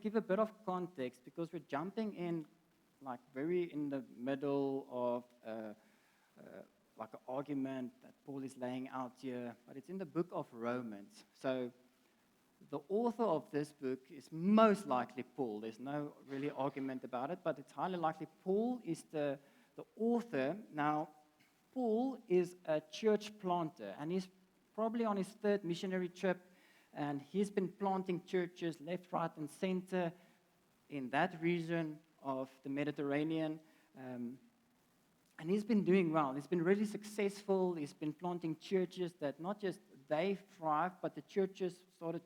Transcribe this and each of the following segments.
give a bit of context because we're jumping in like very in the middle of like an argument that Paul is laying out here, but it's in the book of Romans. So the author of this book is most likely Paul. There's no really argument about it, but it's highly likely Paul is the author. Now, Paul is a church planter, and he's probably on his third missionary trip, and he's been planting churches left, right, and center in that region of the Mediterranean. And he's been doing well. He's been really successful. He's been planting churches that not just they thrive, but the churches started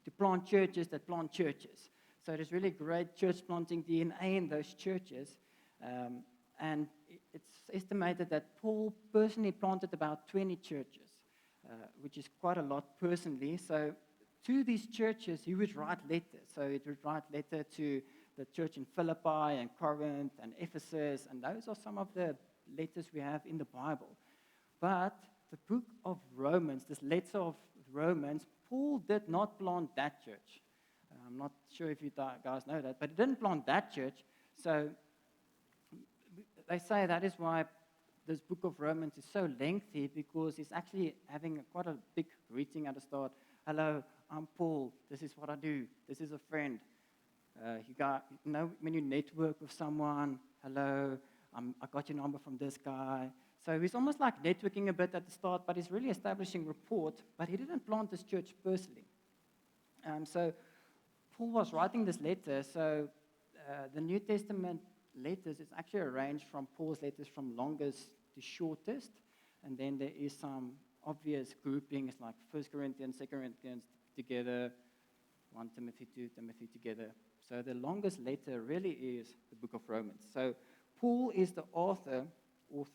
to plant churches that plant churches. So there's really great church planting DNA in those churches. And it's estimated that Paul personally planted about 20 churches, which is quite a lot personally. So to these churches, he would write letters. So he would write letter to the church in Philippi and Corinth and Ephesus, and those are some of the letters we have in the Bible. But the book of Romans, this letter of Romans, Paul did not plant that church. I'm not sure if you guys know that, but he didn't plant that church. So they say that is why this book of Romans is so lengthy, because he's actually having quite a big greeting at the start. Hello, I'm Paul. This is what I do. This is a friend. When you network with someone, hello, I got your number from this guy. So he's almost like networking a bit at the start, but he's really establishing rapport. But he didn't plant this church personally. So Paul was writing this letter. So the New Testament letters is actually arranged from Paul's letters from longest to shortest. And then there is some obvious groupings like 1 Corinthians, 2 Corinthians together, 1 Timothy, 2 Timothy together. So the longest letter really is the book of Romans. So Paul is the author. He's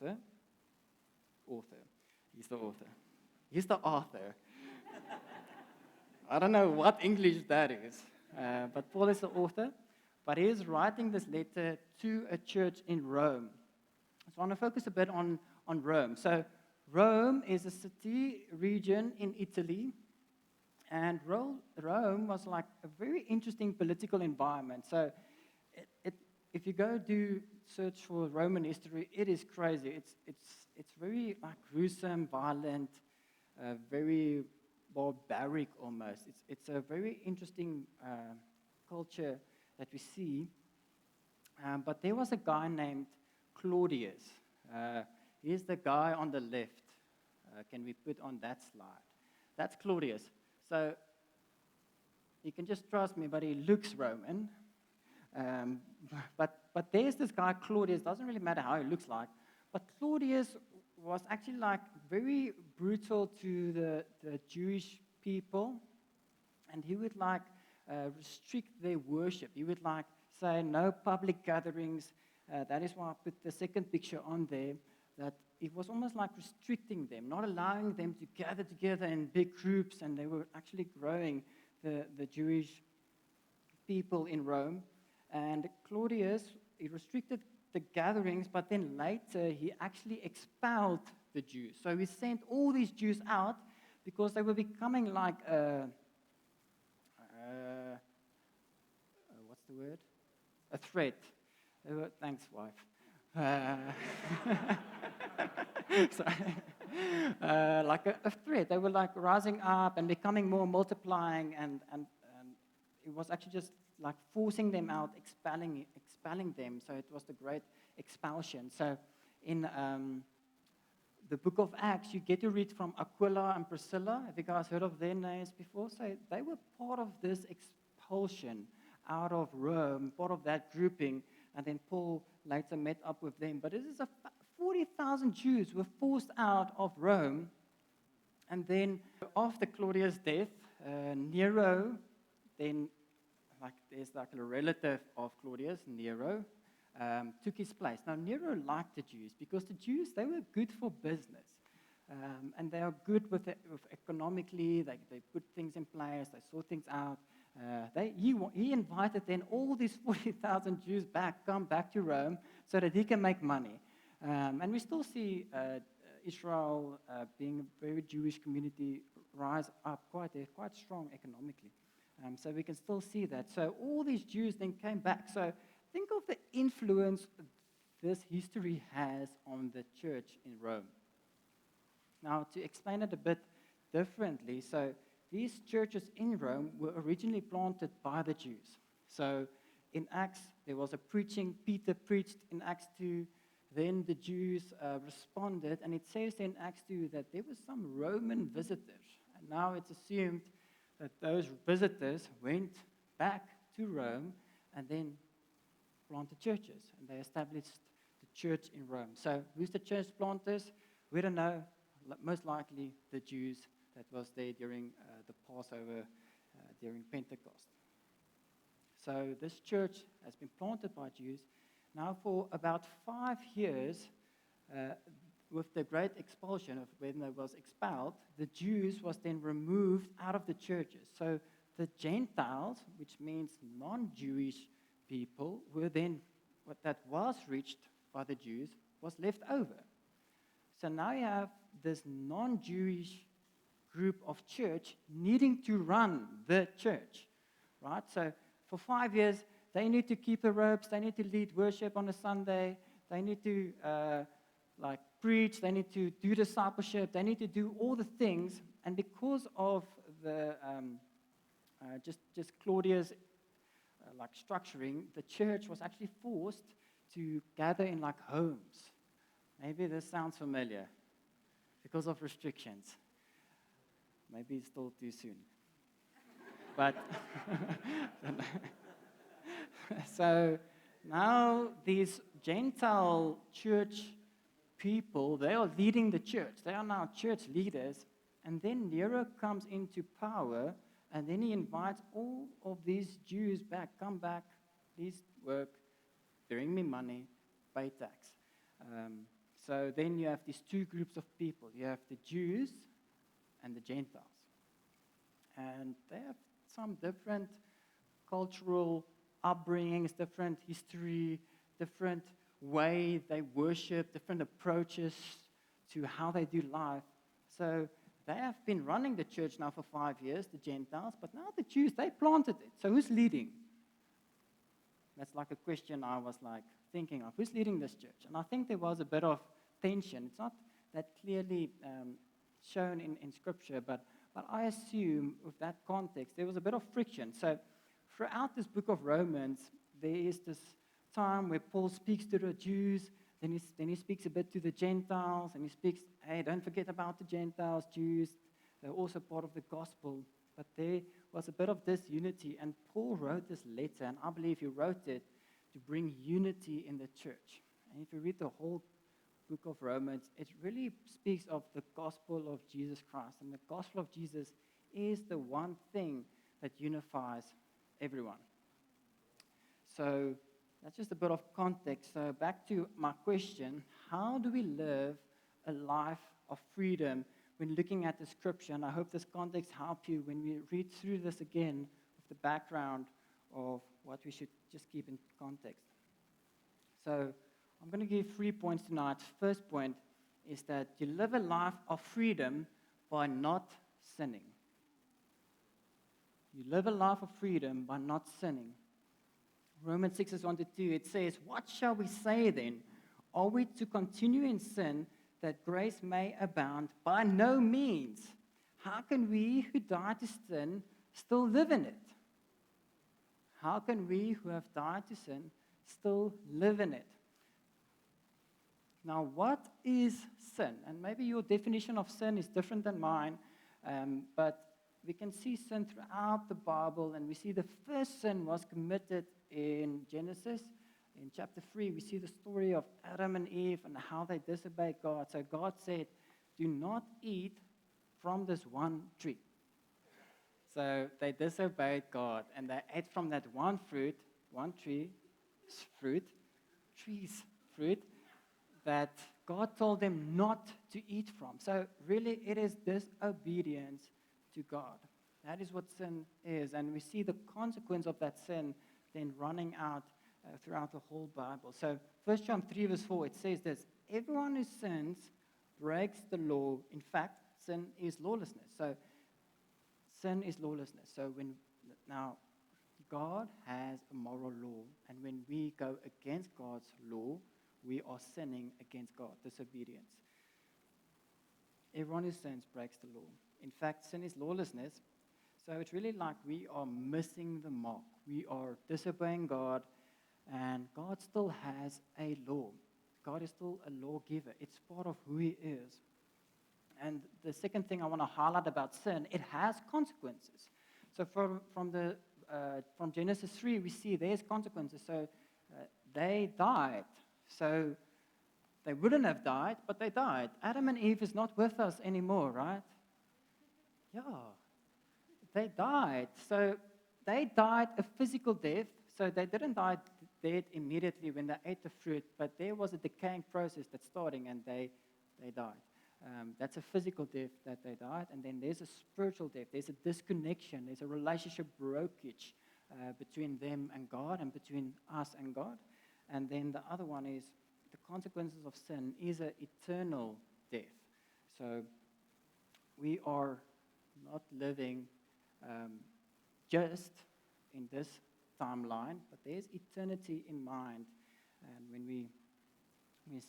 the author. He's the author. I don't know what English that is, but Paul is the author. But he is writing this letter to a church in Rome. So I want to focus a bit on Rome. So Rome is a city region in Italy. And Rome was like a very interesting political environment. So if you go do search for Roman history, it is crazy. It's very like gruesome, violent, very barbaric almost. It's a very interesting culture that we see. But there was a guy named Claudius. He's the guy on the left. Can we put on that slide? That's Claudius. So you can just trust me, but he looks Roman. But there's this guy, Claudius. Doesn't really matter how he looks like. But Claudius was actually like very brutal to the Jewish people. And he would like restrict their worship. He would like say no public gatherings. That is why I put the second picture on there, that it was almost like restricting them, not allowing them to gather together in big groups, and they were actually growing the Jewish people in Rome. And Claudius, he restricted the gatherings, but then later he actually expelled the Jews. So he sent all these Jews out because they were becoming like what's the word? A threat. Thanks, wife. Sorry. Like a threat. They were like rising up and becoming more multiplying, and it was actually just like forcing them out, expelling them. So it was the great expulsion. So in the book of Acts, you get to read from Aquila and Priscilla. Have you guys heard of their names before? So they were part of this expulsion out of Rome, part of that grouping, and then Paul later met up with them. But this is 40,000 Jews were forced out of Rome. And then after Claudius' death, Nero, then there's like a relative of Claudius, Nero, took his place. Now, Nero liked the Jews because the Jews, they were good for business. And they are good with economically. They put things in place. They sort things out. He invited then all these 40,000 Jews come back to Rome so that he can make money. And we still see Israel being a very Jewish community rise up quite strong economically. So we can still see that. So all these Jews then came back. So think of the influence this history has on the church in Rome. Now, to explain it a bit differently, so these churches in Rome were originally planted by the Jews. So in Acts, there was a preaching, Peter preached in Acts 2, then the Jews responded, and it says in Acts 2 that there were some Roman visitors. And now it's assumed that those visitors went back to Rome and then planted churches, and they established the church in Rome. So who's the church planters? We don't know. Most likely the Jews that was there during the Passover, during Pentecost. So this church has been planted by Jews. Now for about 5 years, with the great expulsion of when they was expelled, the Jews was then removed out of the churches. So the Gentiles, which means non-Jewish people, were then, what that was reached by the Jews, was left over. So now you have this non-Jewish group of church needing to run the church, right? So for 5 years, they need to keep the ropes, they need to lead worship on a Sunday, they need to preach, they need to do discipleship, they need to do all the things, and because of the just Claudia's structuring, the church was actually forced to gather in homes. Maybe this sounds familiar because of restrictions. Maybe it's still too soon. But so now these Gentile church people, they are leading the church. They are now church leaders. And then Nero comes into power, and then he invites all of these Jews back. Come back, please work, bring me money, pay tax. So then you have these two groups of people. You have the Jews and the Gentiles. And they have some different cultural upbringings, different history, different way they worship, different approaches to how they do life. So they have been running the church now for 5 years, the Gentiles, but now the Jews, they planted it. So who's leading? That's like a question I was thinking of. Who's leading this church? And I think there was a bit of tension. It's not that clearly shown in Scripture, but I assume with that context, there was a bit of friction. So throughout this book of Romans, there is this time where Paul speaks to the Jews, then he speaks a bit to the Gentiles, and he speaks, hey, don't forget about the Gentiles, Jews, they're also part of the gospel. But there was a bit of disunity, and Paul wrote this letter, and I believe he wrote it to bring unity in the church. And if you read the whole book of Romans, it really speaks of the gospel of Jesus Christ, and the gospel of Jesus is the one thing that unifies everyone. So that's just a bit of context. So back to my question, how do we live a life of freedom when looking at the scripture? And I hope this context helps you when we read through this again with the background of what we should just keep in context. So I'm going to give 3 points tonight. First point is that you live a life of freedom by not sinning. You live a life of freedom by not sinning. Romans 6 1 to 2, it says, "What shall we say then? Are we to continue in sin that grace may abound? By no means. How can we who died to sin still live in it? How can we who have died to sin still live in it?" Now, what is sin? And maybe your definition of sin is different than mine, but we can see sin throughout the Bible, and we see the first sin was committed in Genesis. In chapter 3, we see the story of Adam and Eve and how they disobeyed God. So God said, do not eat from this one tree. So they disobeyed God, and they ate from that one fruit that God told them not to eat from. So really, it is disobedience to God. That is what sin is, and we see the consequence of that sin then running out throughout the whole Bible. So 1 John 3 verse 4, it says this, "Everyone who sins breaks the law. In fact, sin is lawlessness." So sin is lawlessness. So when Now, God has a moral law, and when we go against God's law, we are sinning against God, disobedience. Everyone who sins breaks the law. In fact, sin is lawlessness. So it's really like we are missing the mark. We are disobeying God, and God still has a law. God is still a lawgiver. It's part of who He is. And the second thing I want to highlight about sin, it has consequences. So from Genesis 3, we see there's consequences. So they died. So they wouldn't have died, but they died. Adam and Eve is not with us anymore, right? Yeah. They died. So they died a physical death. So they didn't die dead immediately when they ate the fruit, but there was a decaying process that's starting, and they died. That's a physical death that they died. And then there's a spiritual death. There's a disconnection. There's a relationship breakage between them and God, and between us and God. And then the other one is the consequences of sin is an eternal death. So we are not living just in this timeline, but there's eternity in mind. And when we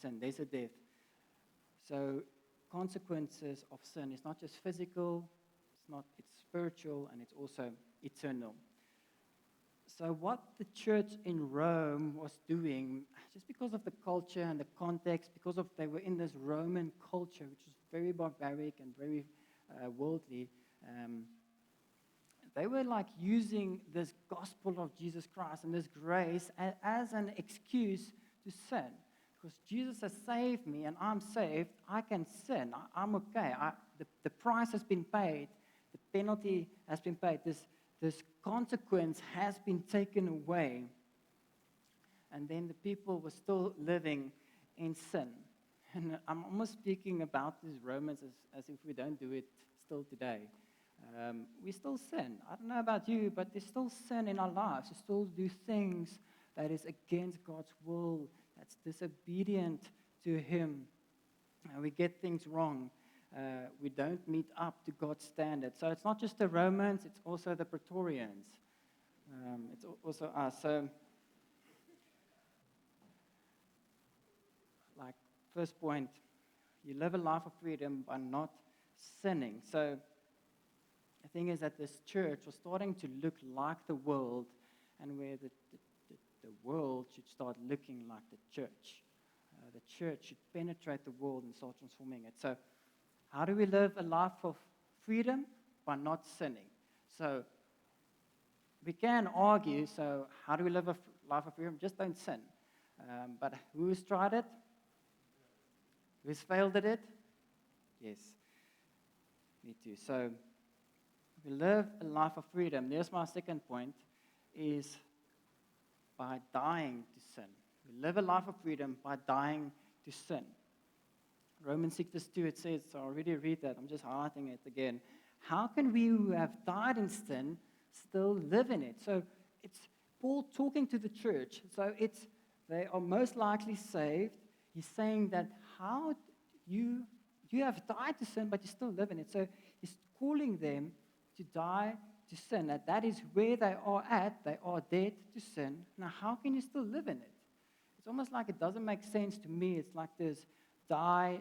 sin, there's a death. So consequences of sin is not just physical, it's spiritual, and it's also eternal. So what the church in Rome was doing, just because of the culture and the context, because of they were in this Roman culture, which was very barbaric and very worldly, they were like using this gospel of Jesus Christ and this grace as an excuse to sin. Because Jesus has saved me and I'm saved, I can sin. I'm okay. The price has been paid. The penalty has been paid. This consequence has been taken away. And then the people were still living in sin. And I'm almost speaking about these Romans as if we don't do it still today. We still sin. I don't know about you, but there's still sin in our lives. We still do things that is against God's will, that's disobedient to Him. And we get things wrong. We don't meet up to God's standard. So it's not just the Romans, it's also the Praetorians. It's also us. So, like, first point, you live a life of freedom by not sinning. So the thing is that this church was starting to look like the world, and where the world should start looking like the church. The church should penetrate the world and start transforming it. So how do we live a life of freedom? By not sinning. So we can argue, so how do we live a life of freedom? Just don't sin. But who's tried it? Who's failed at it? Yes, me too. So we live a life of freedom. There's my second point, is by dying to sin. We live a life of freedom by dying to sin. Romans 6 verse 2, it says, so I already read that, I'm just highlighting it again. How can we who have died in sin still live in it? So it's Paul talking to the church. So they are most likely saved. He's saying that how you have died to sin, but you still live in it. So he's calling them to die to sin. That is where they are at. They are dead to sin. Now, how can you still live in it? It's almost like it doesn't make sense to me. It's like this die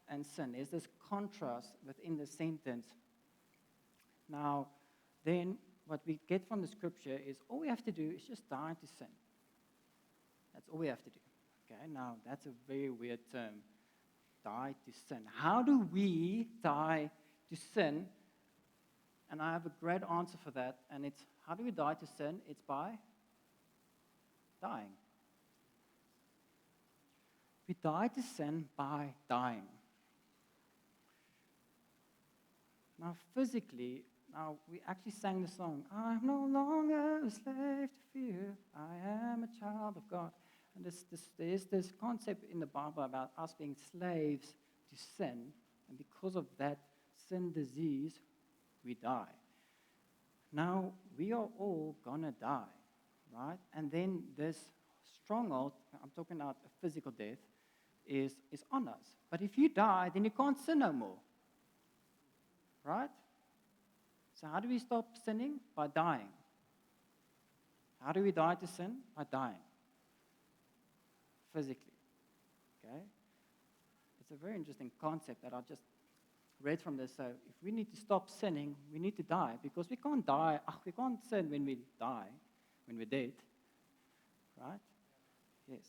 and sin. There's this contrast within the sentence. Now, then what we get from the scripture is all we have to do is just die to sin. That's all we have to do. Okay, now that's a very weird term. Die to sin. How do we die to sin? And I have a great answer for that. And it's, how do we die to sin? It's by dying. We die to sin by dying. Now, physically, we actually sang the song, I'm no longer a slave to fear. I am a child of God. And there's this concept in the Bible about us being slaves to sin. And because of that sin disease, we die. Now, we are all going to die, right? And then this stronghold, I'm talking about a physical death, is on us. But if you die, then you can't sin no more, right? So how do we stop sinning? By dying. How do we die to sin? By dying. Physically. Okay? It's a very interesting concept that I just read from this. So if we need to stop sinning, we need to die, because we can't die. We can't sin when we die, when we're dead. Right? Yes.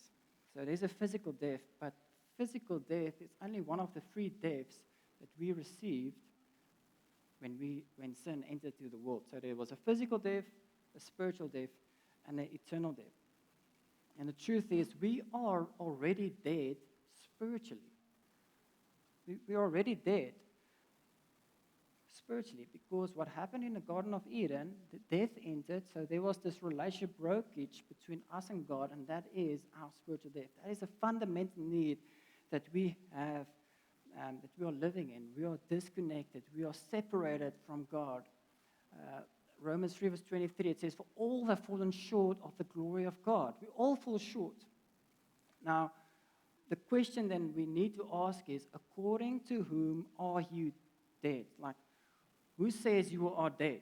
So there's a physical death, but physical death is only one of the 3 deaths that we received when sin entered into the world. So there was a physical death, a spiritual death, and an eternal death. And the truth is, we are already dead spiritually. We are already dead spiritually, because what happened in the Garden of Eden, the death entered, so there was this relationship breakage between us and God, and that is our spiritual death. That is a fundamental need that we have, that we are living in. We are disconnected. We are separated from God. Romans 3 verse 23, it says, "For all have fallen short of the glory of God." We all fall short. Now, the question then we need to ask is, according to whom are you dead? Like, who says you are dead?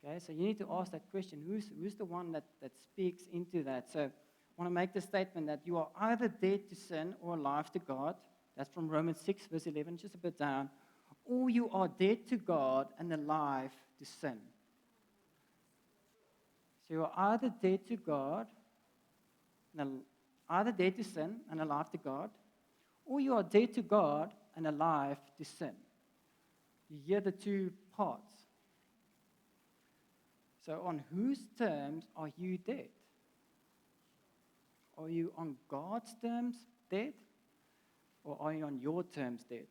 Okay, so you need to ask that question. Who's the one that speaks into that? So I want to make the statement that you are either dead to sin or alive to God. That's from Romans 6 verse 11, just a bit down. Or you are dead to God and alive to sin. So you are either dead to God, either dead to sin and alive to God, or you are dead to God and alive to sin. You hear the 2 parts. So on whose terms are you dead? Are you on God's terms dead? Or are you on your terms dead?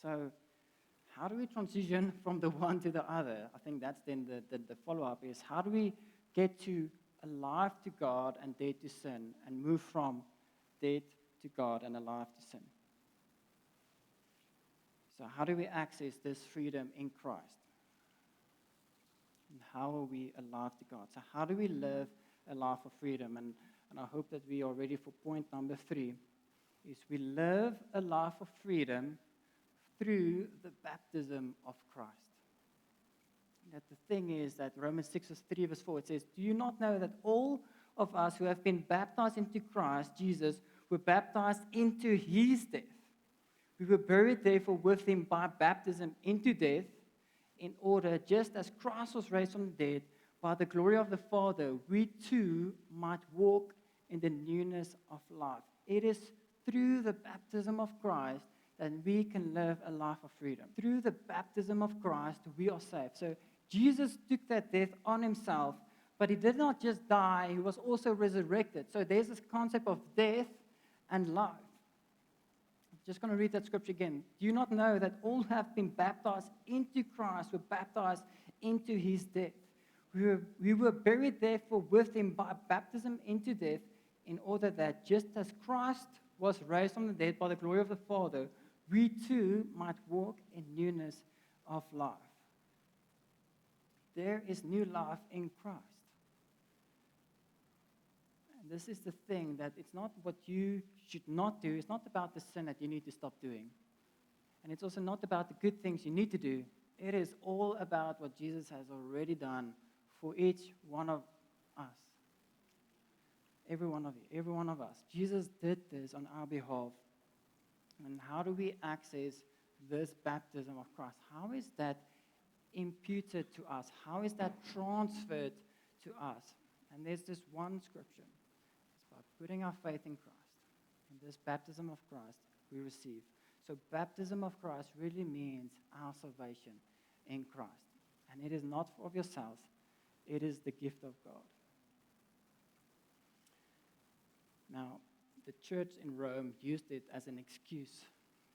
So how do we transition from the one to the other? I think that's then the follow-up is, how do we get to alive to God and dead to sin, and move from dead to God and alive to sin? So how do we access this freedom in Christ? And how are we alive to God? So how do we live a life of freedom? And I hope that we are ready for point number 3, is we live a life of freedom through the baptism of Christ. That the thing is that Romans 6 verse 3 verse 4, it says, "Do you not know that all of us who have been baptized into Christ Jesus were baptized into his death? We were buried therefore with him by baptism into death, in order, just as Christ was raised from the dead by the glory of the Father, we too might walk in the newness of life." It is through the baptism of Christ that we can live a life of freedom. Through the baptism of Christ, we are saved. So Jesus took that death on himself, but he did not just die, he was also resurrected. So there's this concept of death and life. I'm just going to read that scripture again. "Do you not know that all who have been baptized into Christ were baptized into his death? We were buried therefore with him by baptism into death, in order that just as Christ was raised from the dead by the glory of the Father, we too might walk in newness of life." There is new life in Christ. And this is the thing, that it's not what you should not do. It's not about the sin that you need to stop doing. And it's also not about the good things you need to do. It is all about what Jesus has already done for each one of us. Every one of you, every one of us. Jesus did this on our behalf. And how do we access this baptism of Christ? How is that imputed to us? How is that transferred to us? And there's this one scripture. It's by putting our faith in Christ. In this baptism of Christ we receive. So baptism of Christ really means our salvation in Christ. And it is not of yourselves. It is the gift of God. Now, the church in Rome used it as an excuse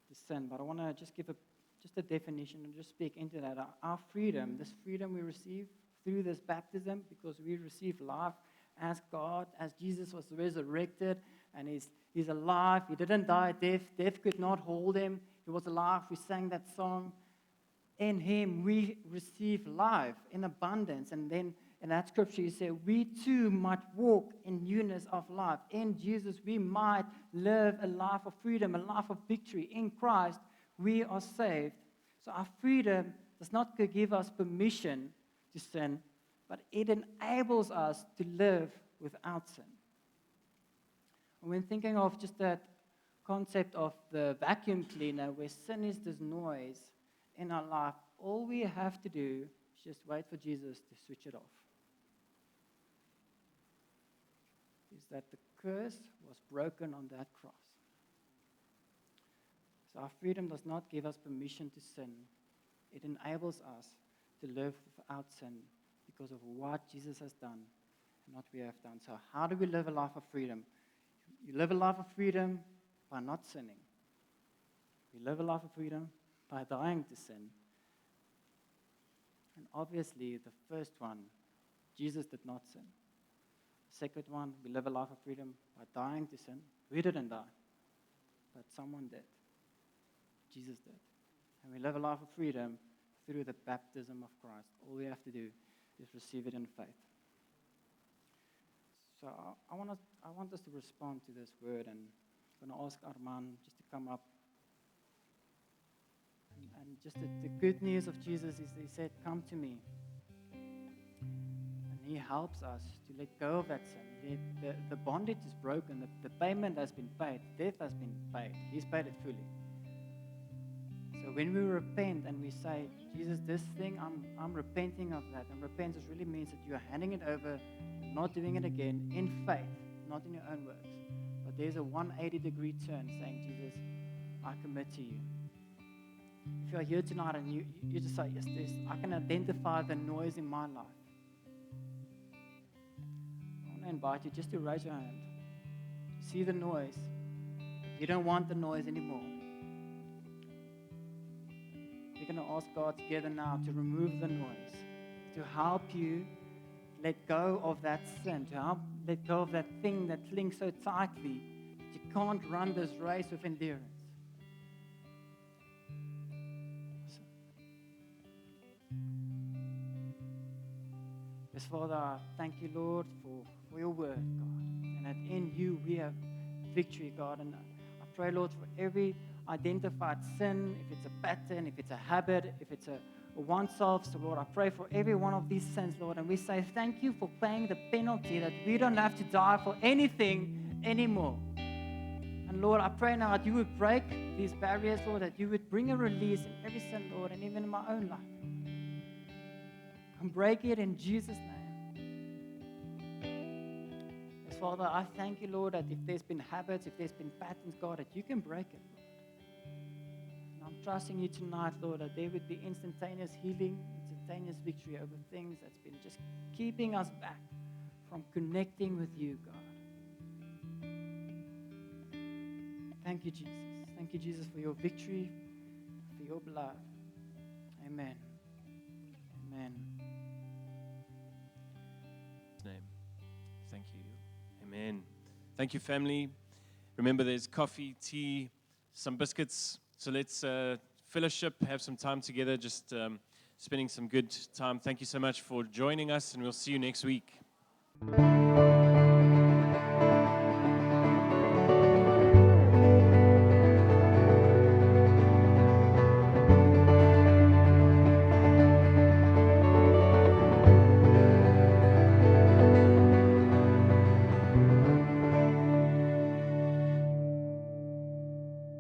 to sin, but I want to just give a definition and just speak into that. Our freedom, this freedom we receive through this baptism, because we receive life as God, as Jesus was resurrected and he's alive. He didn't die death. Death could not hold him. He was alive. We sang that song. In him we receive life in abundance. And then in that scripture you say, we too might walk in newness of life. In Jesus we might live a life of freedom, a life of victory. In Christ we are saved. So our freedom does not give us permission to sin, but it enables us to live without sin. When thinking of just that concept of the vacuum cleaner, where sin is this noise in our life, all we have to do is just wait for Jesus to switch it off. Is that the curse was broken on that cross. So our freedom does not give us permission to sin. It enables us to live without sin because of what Jesus has done and what we have done. So how do we live a life of freedom? You live a life of freedom by not sinning. We live a life of freedom by dying to sin. And obviously, the first one, Jesus did not sin. The second one, we live a life of freedom by dying to sin. We didn't die, but someone did. Jesus did. And we live a life of freedom through the baptism of Christ. All we have to do is receive it in faith. So I want us to respond to this word, and I'm going to ask Arman just to come up. And just the good news of Jesus is he said, come to me. And he helps us to let go of that sin. The bondage is broken. The payment has been paid. Death has been paid. He's paid it fully. So when we repent and we say, Jesus, this thing, I'm repenting of that. And repentance really means that you're handing it over, not doing it again, in faith, not in your own works. But there's a 180-degree turn saying, Jesus, I commit to you. If you're here tonight and you just say, yes, I can identify the noise in my life. I want to invite you just to raise your hand. You see the noise. You don't want the noise anymore. We're going to ask God together now to remove the noise, to help you let go of that sin, to help let go of that thing that clings so tightly that you can't run this race with endurance. Yes, Father, I thank you, Lord, for your word, God, and that in you we have victory, God. And I pray, Lord, for every identified sin, if it's a pattern, if it's a habit, if it's a oneself. So, Lord, I pray for every one of these sins, Lord, and we say thank you for paying the penalty, that we don't have to die for anything anymore. And, Lord, I pray now that you would break these barriers, Lord, that you would bring a release in every sin, Lord, and even in my own life. And break it in Jesus' name. Yes, Father, I thank you, Lord, that if there's been habits, if there's been patterns, God, that you can break it, Lord. I'm trusting you tonight, Lord, that there would be instantaneous healing, instantaneous victory over things that's been just keeping us back from connecting with you, God. Thank you, Jesus. Thank you, Jesus, for your victory, for your blood. Amen. Amen. In His name. Thank you. Amen. Thank you, family. Remember, there's coffee, tea, some biscuits. So let's fellowship, have some time together, just spending some good time. Thank you so much for joining us, and we'll see you next week.